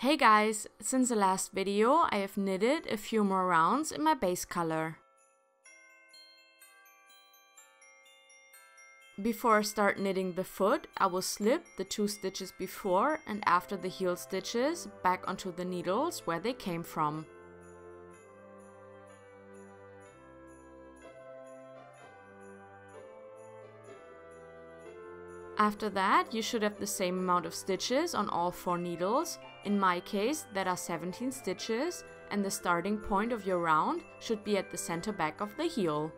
Hey guys, since the last video I have knitted a few more rounds in my base color. Before I start knitting the foot, I will slip the 2 stitches before and after the heel stitches back onto the needles where they came from. After that, you should have the same amount of stitches on all 4 needles. In my case, that are 17 stitches, and the starting point of your round should be at the center back of the heel.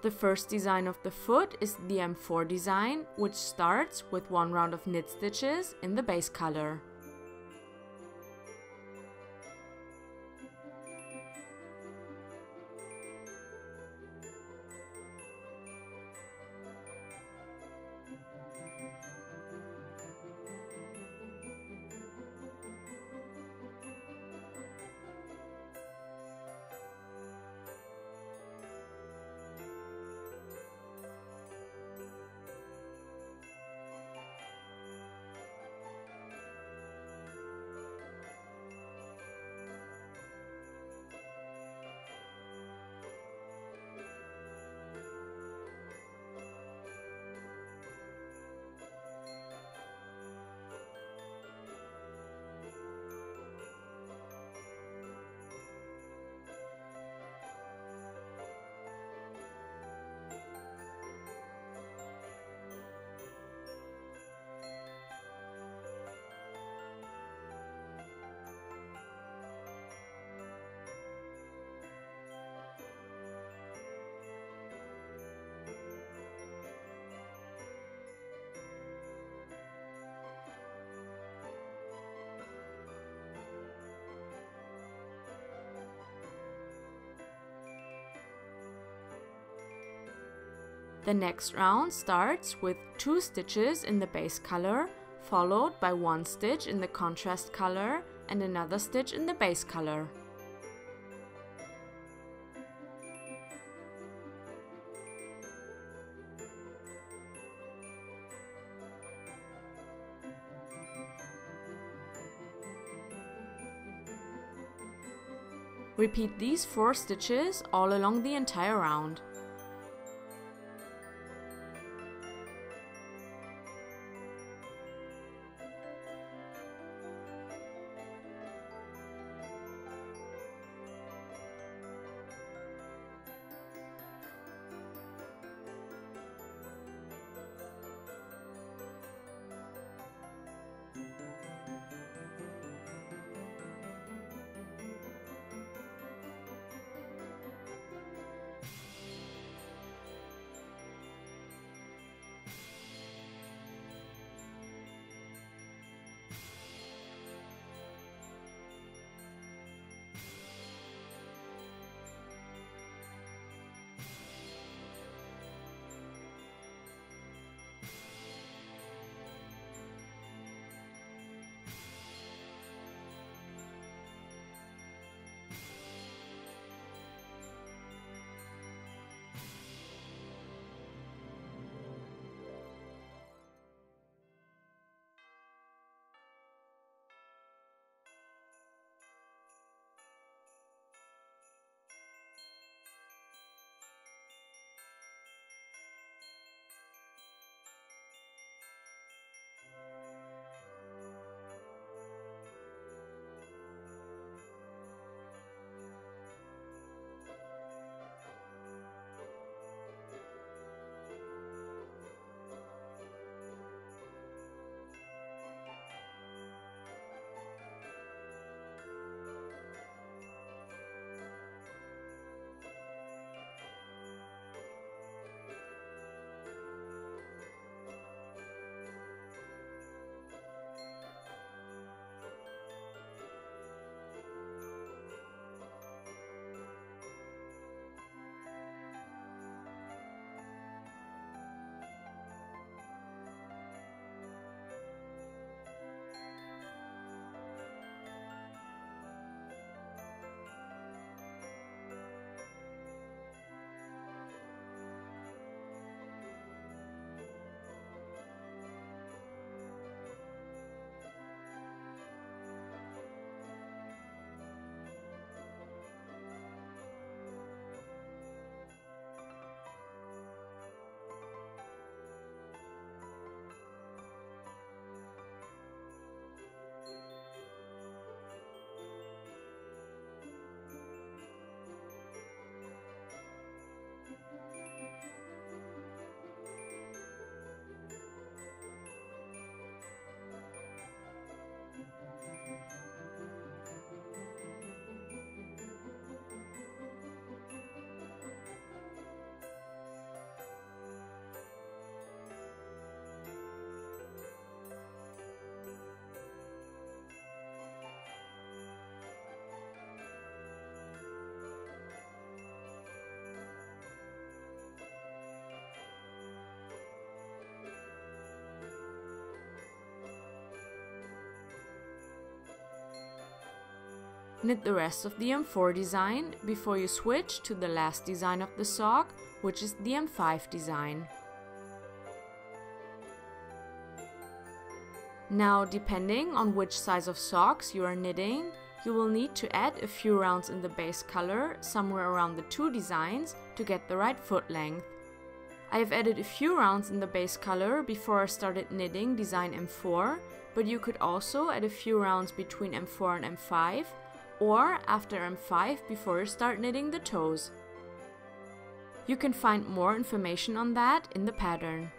The first design of the foot is the M4 design, which starts with 1 round of knit stitches in the base color. The next round starts with 2 stitches in the base color, followed by 1 stitch in the contrast color and another stitch in the base color. Repeat these 4 stitches all along the entire round. Knit the rest of the M4 design before you switch to the last design of the sock, which is the M5 design. Now, depending on which size of socks you are knitting, you will need to add a few rounds in the base color somewhere around the two designs to get the right foot length. I have added a few rounds in the base color before I started knitting design M4, but you could also add a few rounds between M4 and M5, or after M5 before you start knitting the toes. You can find more information on that in the pattern.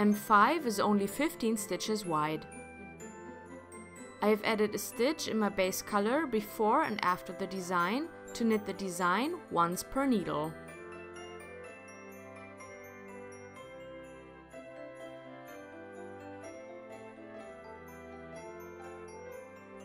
M5 is only 15 stitches wide. I have added a stitch in my base color before and after the design to knit the design once per needle.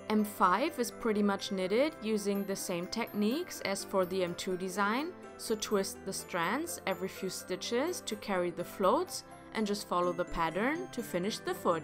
M5 is pretty much knitted using the same techniques as for the M2 design, so twist the strands every few stitches to carry the floats and just follow the pattern to finish the foot.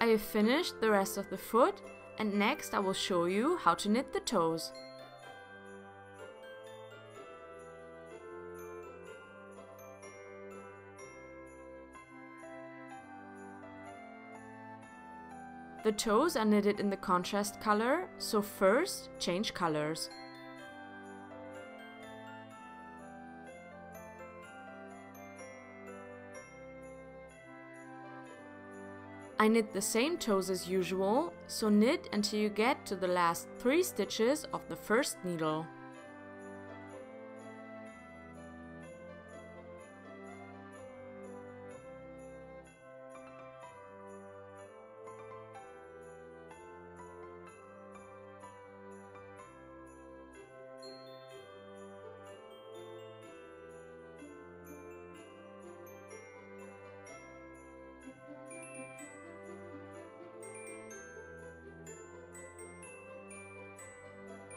I have finished the rest of the foot, and next I will show you how to knit the toes. The toes are knitted in the contrast color, so first change colors. I knit the same toes as usual, so knit until you get to the last 3 stitches of the first needle.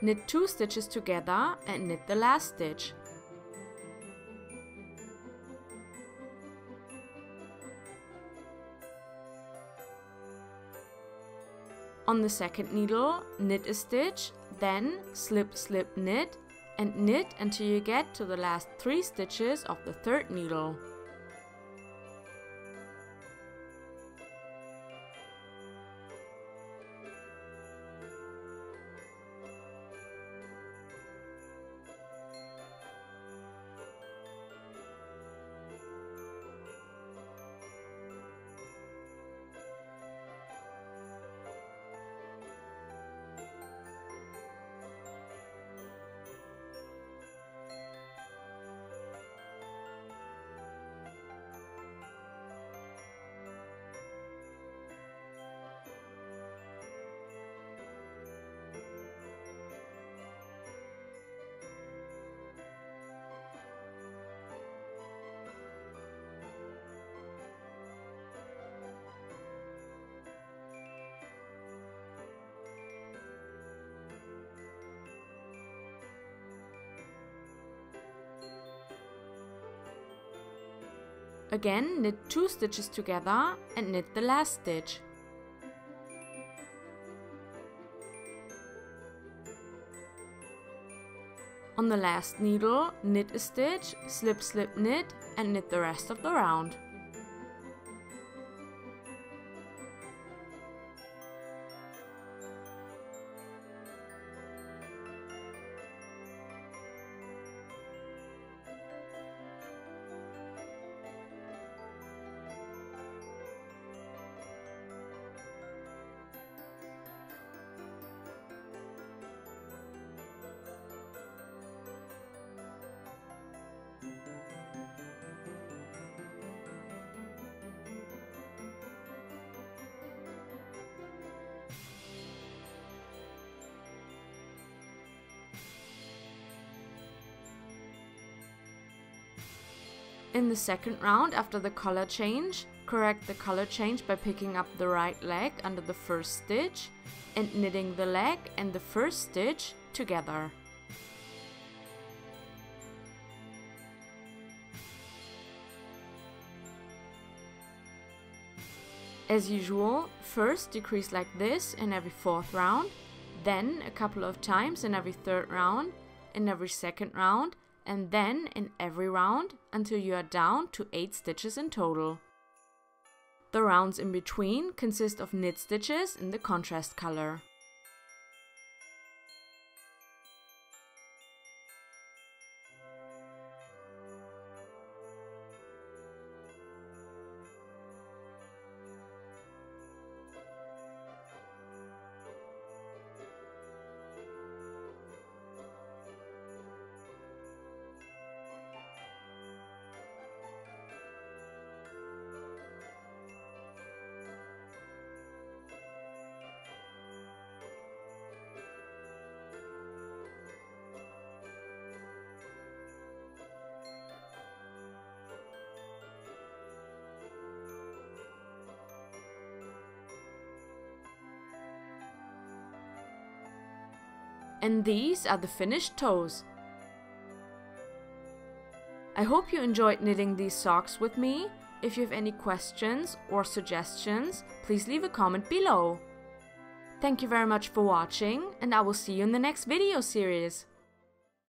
Knit 2 stitches together and knit the last stitch. On the second needle, knit a stitch, then slip, slip, knit, and knit until you get to the last 3 stitches of the third needle. Again, knit 2 stitches together and knit the last stitch. On the last needle, knit a stitch, slip, slip, knit, and knit the rest of the round. In the second round, after the color change, correct the color change by picking up the right leg under the first stitch and knitting the leg and the first stitch together. As usual, first decrease like this in every 4th round, then a couple of times in every 3rd round, in every 2nd round, and then in every round until you are down to 8 stitches in total. The rounds in between consist of knit stitches in the contrast color. And these are the finished toes. I hope you enjoyed knitting these socks with me. If you have any questions or suggestions, please leave a comment below. Thank you very much for watching, and I will see you in the next video series.